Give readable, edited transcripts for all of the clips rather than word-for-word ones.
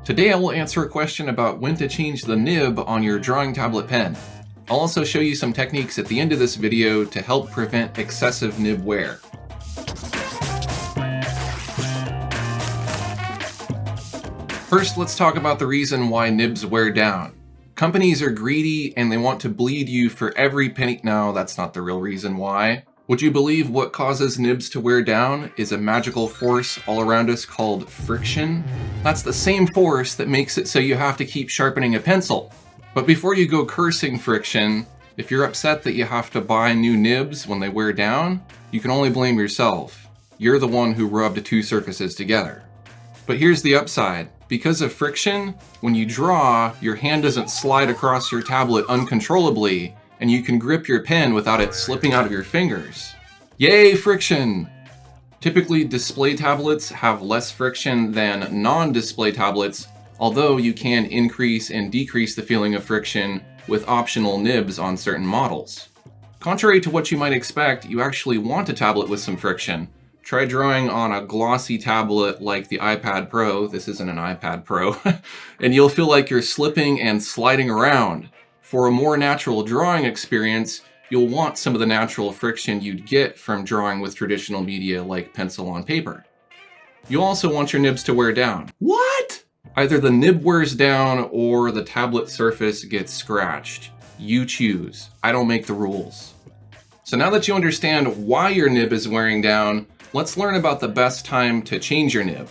Today I will answer a question about when to change the nib on your drawing tablet pen. I'll also show you some techniques at the end of this video to help prevent excessive nib wear. First, let's talk about the reason why nibs wear down. Companies are greedy and they want to bleed you for every penny. No, that's not the real reason why. Would you believe what causes nibs to wear down is a magical force all around us called friction? That's the same force that makes it so you have to keep sharpening a pencil. But before you go cursing friction, if you're upset that you have to buy new nibs when they wear down, you can only blame yourself. You're the one who rubbed two surfaces together. But here's the upside. Because of friction, when you draw, your hand doesn't slide across your tablet uncontrollably, and you can grip your pen without it slipping out of your fingers. Yay, friction! Typically, display tablets have less friction than non-display tablets, although you can increase and decrease the feeling of friction with optional nibs on certain models. Contrary to what you might expect, you actually want a tablet with some friction. Try drawing on a glossy tablet like the iPad Pro, this isn't an iPad Pro, and you'll feel like you're slipping and sliding around. For a more natural drawing experience, you'll want some of the natural friction you'd get from drawing with traditional media like pencil on paper. You'll also want your nibs to wear down. What? Either the nib wears down or the tablet surface gets scratched. You choose. I don't make the rules. So now that you understand why your nib is wearing down, let's learn about the best time to change your nib.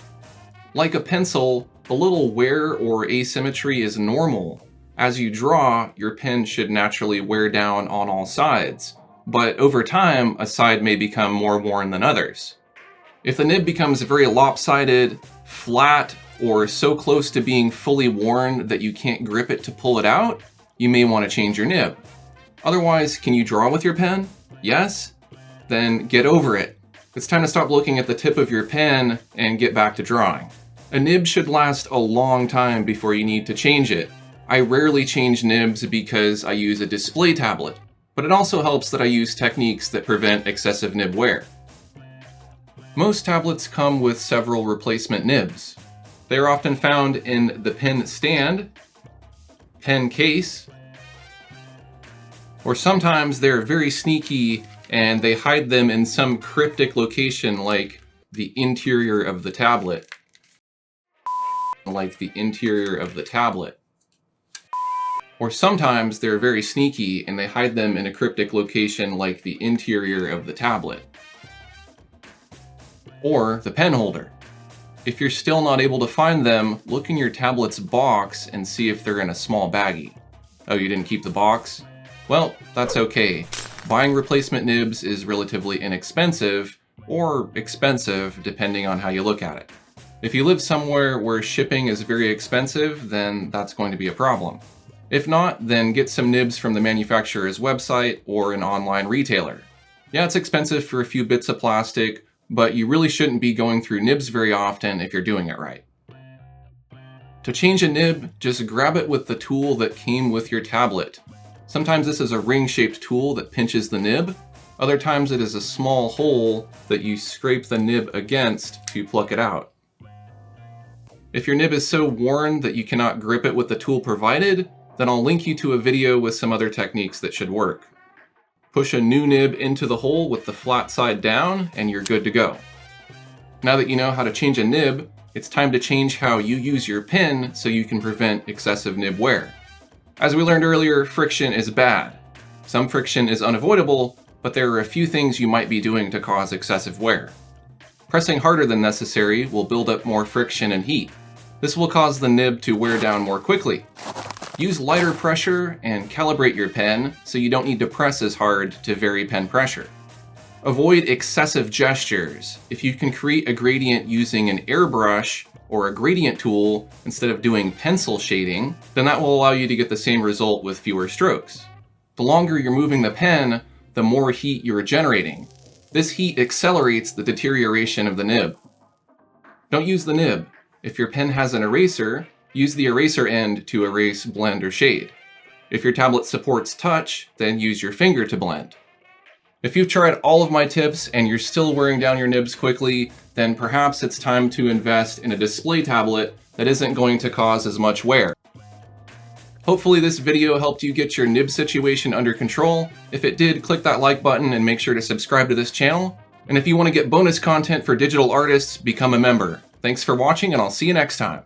Like a pencil, a little wear or asymmetry is normal. As you draw, your pen should naturally wear down on all sides, but over time, a side may become more worn than others. If the nib becomes very lopsided, flat, or so close to being fully worn that you can't grip it to pull it out, you may want to change your nib. Otherwise, can you draw with your pen? Yes? Then get over it. It's time to stop looking at the tip of your pen and get back to drawing. A nib should last a long time before you need to change it. I rarely change nibs because I use a display tablet, but it also helps that I use techniques that prevent excessive nib wear. Most tablets come with several replacement nibs. They are often found in the pen stand, pen case, or sometimes they're very sneaky and they hide them in some cryptic location like the interior of the tablet. Or sometimes they're very sneaky and they hide them in a cryptic location like the interior of the tablet. Or the pen holder. If you're still not able to find them, look in your tablet's box and see if they're in a small baggie. Oh, you didn't keep the box? Well, that's okay. Buying replacement nibs is relatively inexpensive, or expensive depending on how you look at it. If you live somewhere where shipping is very expensive, then that's going to be a problem. If not, then get some nibs from the manufacturer's website or an online retailer. Yeah, it's expensive for a few bits of plastic, but you really shouldn't be going through nibs very often if you're doing it right. To change a nib, just grab it with the tool that came with your tablet. Sometimes this is a ring-shaped tool that pinches the nib. Other times it is a small hole that you scrape the nib against to pluck it out. If your nib is so worn that you cannot grip it with the tool provided, then I'll link you to a video with some other techniques that should work. Push a new nib into the hole with the flat side down and you're good to go. Now that you know how to change a nib, it's time to change how you use your pen so you can prevent excessive nib wear. As we learned earlier, friction is bad. Some friction is unavoidable, but there are a few things you might be doing to cause excessive wear. Pressing harder than necessary will build up more friction and heat. This will cause the nib to wear down more quickly. Use lighter pressure and calibrate your pen so you don't need to press as hard to vary pen pressure. Avoid excessive gestures. If you can create a gradient using an airbrush or a gradient tool instead of doing pencil shading, then that will allow you to get the same result with fewer strokes. The longer you're moving the pen, the more heat you're generating. This heat accelerates the deterioration of the nib. Don't use the nib. If your pen has an eraser, use the eraser end to erase, blend, or shade. If your tablet supports touch, then use your finger to blend. If you've tried all of my tips and you're still wearing down your nibs quickly, then perhaps it's time to invest in a display tablet that isn't going to cause as much wear. Hopefully this video helped you get your nib situation under control. If it did, click that like button and make sure to subscribe to this channel. And if you want to get bonus content for digital artists, become a member. Thanks for watching, and I'll see you next time.